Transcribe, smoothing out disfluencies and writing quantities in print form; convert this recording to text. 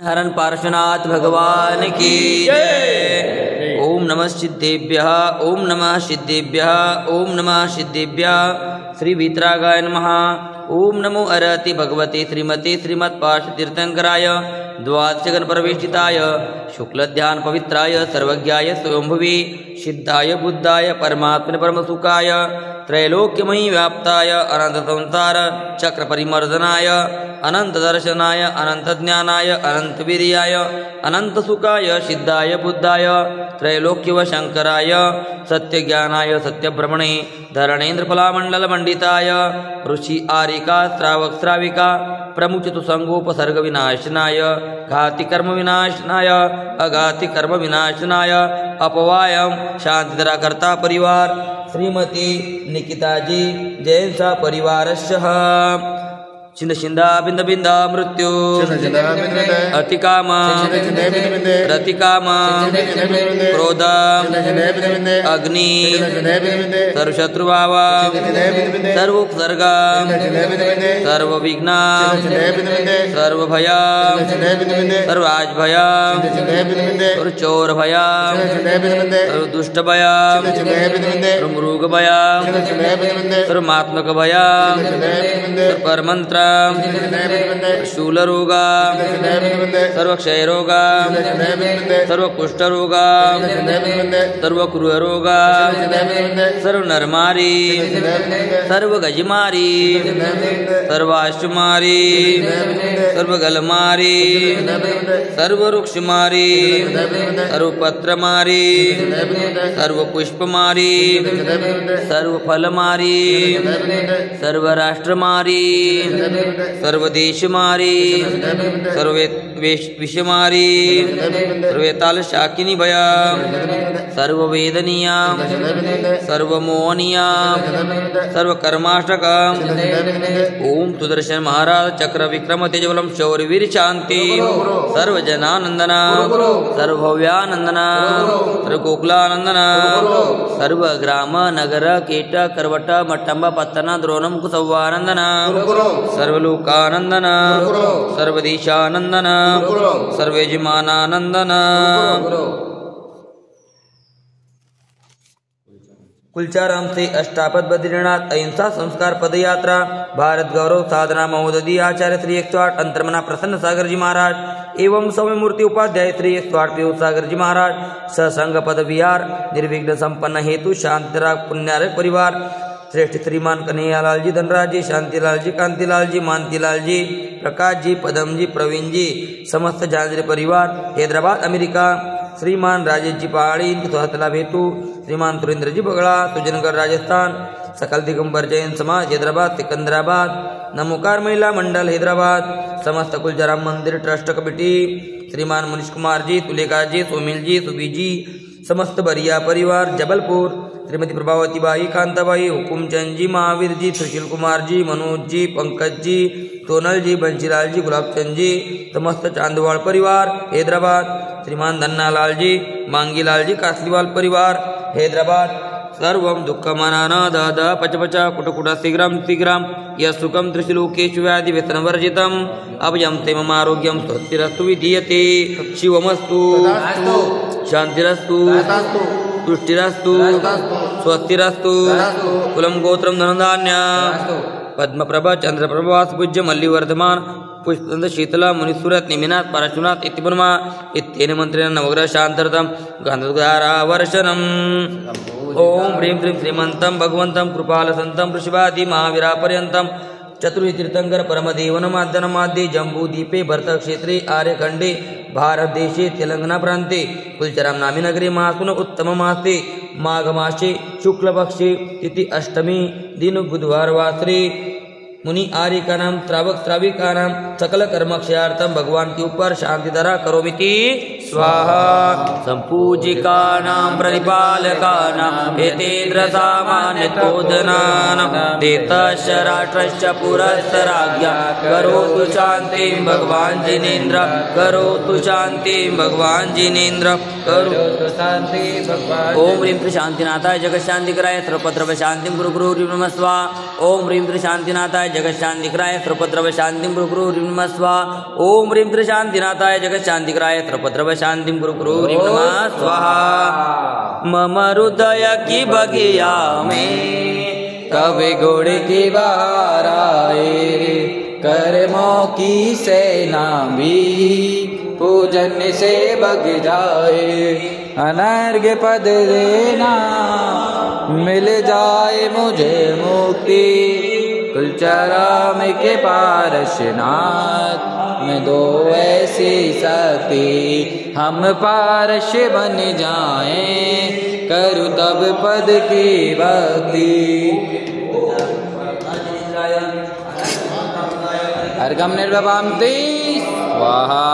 हरन पार्श्वनाथ भगवान की जय। ओम नमः सिद्धेभ्यः, ओम नमः सिद्धेभ्यः, ओम नमः सिद्धेभ्यः। श्री वीतरागाय नमः। ओम नमो अरति भगवते श्रीमते श्रीमत्पार्श्वतीर्थंकराय द्वादशगणपरवेष्टिताय शुक्लध्यान पवित्राय सर्वज्ञाय स्वयंभुवे सिद्धाय बुद्धाय परमात्मने परमसुखाय त्रैलोक्यमयी व्याप्ताय अनंत संसार चक्र परिमर्दनाय अनंत दर्शनाय अनंत ज्ञानाय अनंत वीर्याय अनंत सुखाय सिद्धाय बुद्धाय त्रैलोक्य शंकराय सत्य ज्ञानाय सत्य भ्रमणे धरणेन्द्र फलामंडल मंडिताय ऋषि आरिका श्रावक श्राविका प्रमुख चतुसंगोपसर्ग विनाशनाय घाति कर्म विनाशनाय अघाति कर्म विनाशनाय अपवायम शांतिधरा कर्ता परिवार श्रीमती निकिताजी जैन सा परिवारस्य छिंद छिंदा बिंद बिंदा मृत्यु अतिकाम प्रतिकाम क्रोध अग्नि सर्वशत्रुभाव सर्वोपसर्ग सर्वविघ्न सर्वभय सर्वाजभय सर्वचोरभय सर्वदुष्टभय सर्वमृगभय सर्वमात्मकभय सर्वपरमंत्र शूलरोग सर्वक्षयरोग सर्वकुष्ठरोग सर्वक्रूररोग सर्वनरमारी सर्वगजमारी सर्वाश्वमारी सर्वगलमारी सर्ववृक्षमारी सर्वपत्रमारी सर्वपुष्पमारी सर्वफलमारी सर्वराष्ट्रमारी सर्वदेशमारी सर्वविषमारी सर्वेताल शाकिनी भया सर्ववेदनीया सर्वमोहनीया सर्वकर्माष्टक ओम सुदर्शन महाराज चक्र विक्रम तेजबलम शौर्यवीर शांति सर्वजनानंदना सर्वभव्यानंदना सर्वकोकुलानंदना सर्वग्राम नगर कीट करवट मट्टंब पत्तन द्रोणम कुसव्वानंदना सर्वलोकानंदन सर्वदेशानंदन सर्वयजमानानंदन। कुलचाराम से अष्टापद बद्रीनाथ अहिंसा संस्कार पदयात्रा भारत गौरव साधना महोदधी आचार्य श्री 108 अंतर्मना प्रसन्न सागर जी महाराज एवं सौम्य मूर्ति उपाध्याय श्री 108 पीयूष सागर जी महाराज ससंग पद विहार निर्विघ्न संपन्न हेतु शांतिराग पुण्यारक परिवार श्रेष्ठ श्रीमान कन्हैयालाल जी धनराज जी शांतिलाल जी कांतिलाल जी मानतीलाल जी प्रकाश जी पदम जी प्रवीण जी समस्त जानजरे परिवार हैदराबाद अमेरिका श्रीमान राजेश जी पहाड़ी इनके स्वास्थ्य लाभ हेतु श्रीमान सुरेंद्र जी बगड़ा सुजनगढ़ राजस्थान सकल दिगंबर जैन समाज हैदराबाद सिकंदराबाद नमोकार महिला मंडल हैदराबाद समस्त कुलचाराम मंदिर ट्रस्ट कमेटी श्रीमान मनीष कुमार जी तुलेका जी सोमिल जी सुबी जी समस्त बरिया परिवार जबलपुर श्रीमती प्रभावती बाई कांताबाई हुकुमचंद जी महावीर जी सुशील कुमार जी मनोज जी पंकज जी सोनल जी बंशीलाल जी गुलाबचंद जी समस्त चांदवाड़ परिवार हैदराबाद श्रीमान धन्नालाल जी मांगीलाल जी कासलीवाल परिवार हैदराबाद सर्वं दुःखमनाना दादा पचपच कुटकुट शीघ्रं शीघ्रं यस्सुखं त्रिशलोकेषु व्याधि व्यसनवर्जितम् अभयं ते मम आरोग्यं स्वस्तिरस्तु विधीयते शिवमस्तु शान्तिरस्तु तुष्टिरस्तु स्वस्तिरस्तु कुलं गोत्रं धनधान्य पद्मप्रभ चंद्रप्रभास पूज्य मल्लिवर्धमान पुष्पंद शीतला मुनिसुरत निमिनाथ पार्श्वनाथ इत्यपुरमा इत्येन मंत्रेण नवग्रह शांतरतम गंधधारा वर्षनम् ओम ह्रीं श्रीं श्रीमंतं भगवन्तं कृपालसन्तं ऋषिवादि महावीरापर्यन्तं चतुर्विध तीर्थंकर परमदेवनमाद्यनमाद्ये जम्बूद्वीपे भरतक्षेत्रे आर्यखंडे भारत देशे तेलंगाना प्रान्ते कुलचराम नामी नगरे महासुन उत्तम मासे माघ मासे शुक्ल पक्षे तिथि अष्टमी दिन बुधवार वासरे मुनि आर्यकानां श्रावक श्राविकानां सकल कर्मक्षयार्थं भगवान के ऊपर शांति धरा करोमिति स्वाहा। संपूजिकानां प्रतिपालकानां एतेन्द्र सामान्यतोदनानां देतस्य राष्ट्रस्य पुरस्य राज्ञा करोतु शान्तिं भगवान् जिनेन्द्र करोतु शान्तिं भगवान् जिनेन्द्र करोतु शान्ति भगवान्। ओम ह्रीं श्री शांतिनाथाय जगत शांतिकराय सर्वपत्र शांतिं गुरु गुरु नमः स्वाहा। ओम ह्रीं श्री शांतिनाथाय जगशांतिकराय सर्वपद्रव शांतिं गुरु नमः स्वाहा। ओम ह्रीं त्रिशांतिनाथाय जगशांतिकराय सर्वपद्रव शांतिं गुरु नमः स्वाहा। मम हृदय की बगिया में कभी गुड़ की बहार आए, कर्मों की सेना भी पूजन से बग जाए। अनर्घ्य पद देना मिल जाए मुझे मुक्ति, कुलचराम के पारशनाथ में दो ऐसी शक्ति, हम पारश बन जाएं करूँ तब पद की भक्ति। अर्घम निर्वपामि स्वाहा।